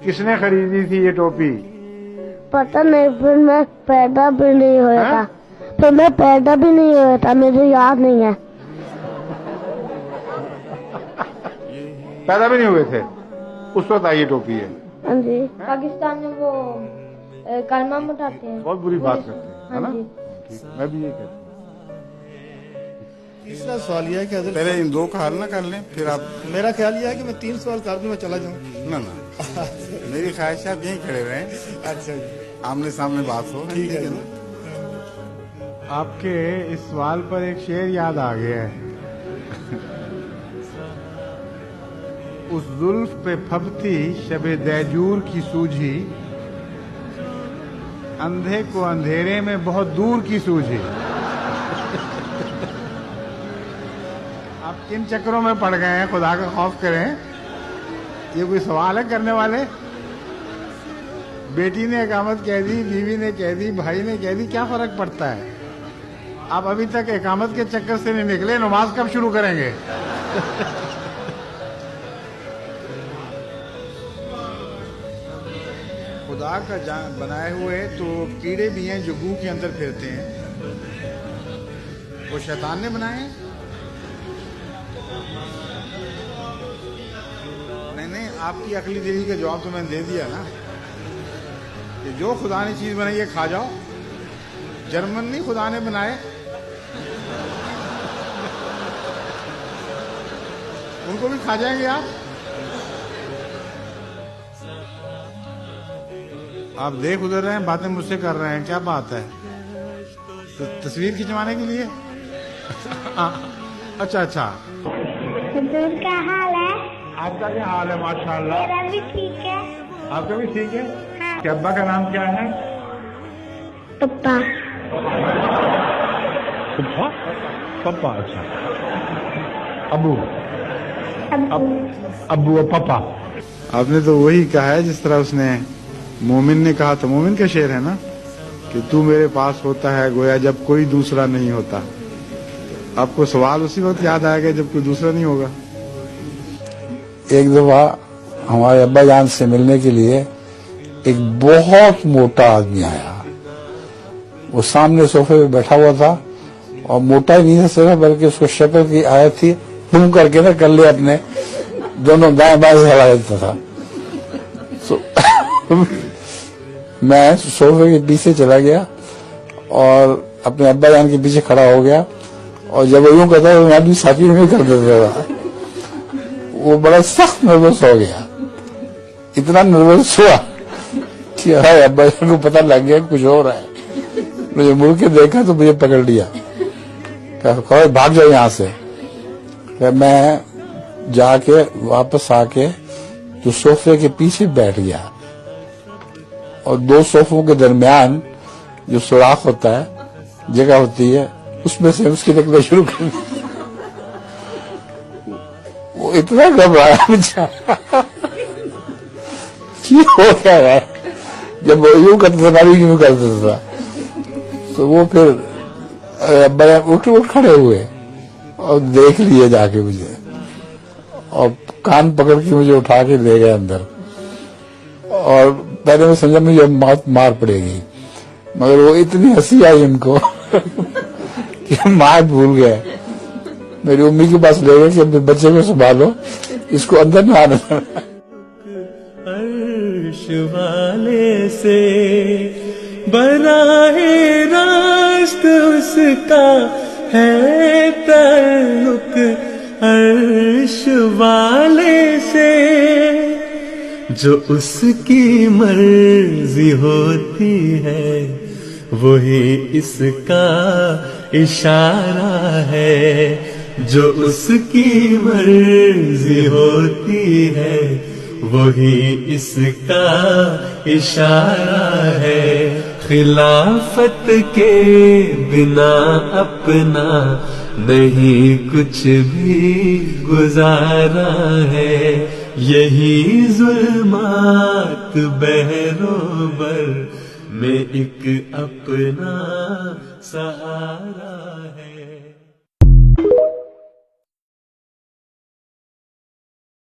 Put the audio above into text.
किसने खरीदी थी ये टोपी? पता नहीं, फिर मैं पैदा भी नहीं हुआ था। फिर मैं पैदा भी नहीं हुआ था, मुझे याद नहीं है। पैदा भी नहीं हुए थे उस वक्त आई ये टोपी है। हाँ जी। पाकिस्तान में वो कलमा उठाते हैं, बहुत बुरी बात करते हैं, है हाँ ना? जी। ठीक, मैं भी ये कहता हूँ। तीसरा सवाल यह है कि हज़रत पहले इन दो का हल ना कर लें, फिर आप। मेरा ख्याल यह है कि मैं 3 सवाल कर दूं, मैं चला जाऊं। ना मेरी ख्वाहिश है आप यहीं खड़े रहें, अच्छा जी, आमने सामने बात हो। ठीक है। आपके इस सवाल पर एक शेर याद आ गया है। उस जुल्फ पे फबती शबे दैजूर की सूझी, अंधे को अंधेरे में बहुत दूर की सूझी। आप किन चक्करों में पड़ गए हैं, खुदा का खौफ करें। ये कोई सवाल है करने वाले? बेटी ने इकामत कह दी, बीवी ने कह दी, भाई ने कह दी, क्या फर्क पड़ता है? आप अभी तक इकामत के चक्कर से नहीं निकले, नमाज कब शुरू करेंगे? खुदा का बनाए हुए तो कीड़े भी हैं जो गू के अंदर फिरते हैं, वो शैतान ने बनाए हैं? नहीं, आपकी अकली दिली का जवाब तो मैंने दे दिया ना कि जो खुदा ने चीज बनाई है खा जाओ। जर्मन नहीं खुदा ने बनाए, उनको भी खा जाएंगे आप देख उधर रहे हैं, बातें मुझसे कर रहे हैं, क्या बात है? तो तस्वीर खिंचवाने के लिए? अच्छा। हुजूर का हाल है? आपका क्या हाल है? माशाल्लाह। मेरा भी ठीक है। आपका भी ठीक है? हाँ। कि अब्बा का नाम क्या है? पप्पा। पप्पा, अच्छा। अबू अब्बू। और पापा। आपने तो वही कहा है जिस तरह उसने मोमिन ने कहा था। मोमिन का शेर है ना कि तू मेरे पास होता है गोया जब कोई दूसरा नहीं होता। आपको सवाल उसी वक्त याद आएगा जब कोई दूसरा नहीं होगा। एक दफा हमारे अब्बा जान से मिलने के लिए एक बहुत मोटा आदमी आया। वो सामने सोफे पे बैठा हुआ था और मोटा ही नहीं था सिर्फ, बल्कि उसको शक्ल की आयत थी, तुम करके ना कर ले अपने दोनों दाएं बाएं से हला देता था। मैं सोफे के पीछे चला गया और अपने अब्बा जान के पीछे खड़ा हो गया, और जब वो यूं करता तो मैं भी साथी में कर देता था। वो बड़ा सख्त नर्वस हो गया, इतना नर्वस हुआ कि अब्बा जान को पता लग गया कुछ हो रहा है। मुझे मुड़ के देखा तो मुझे पकड़ लिया, कहा भाग जाओ यहाँ से। मैं जाके वापस आके तो सोफे के पीछे बैठ गया, और 2 सोफों के दरमियान जो सुराख होता है, जगह होती है, उसमें से उसकी निकलना शुरू कर दी। वो इतना घबराया बेचारा कि हो क्या रहा है। जब वो यूं करता था, यूं करता था, तो वो फिर उठ खड़े हुए और देख लिए जाके मुझे, और कान पकड़ के मुझे उठा के ले गए अंदर। और पहले मैं समझा मुझे मार पड़ेगी, मगर वो इतनी हंसी आई उनको कि मार भूल गए। मेरी उम्मी के पास ले गए कि अपने बच्चे को संभालो, इसको अंदर न आने देना। अर्श वाले से बराहे रास्त उसका है ताल्लुक, अर्श वाले से जो उसकी मर्जी होती है वही इसका इशारा है। जो उसकी मर्जी होती है वही इसका इशारा है। खिलाफत के बिना अपना नहीं कुछ भी गुजारा है। यही जुल्मात बहरोबर में एक अपना सहारा है।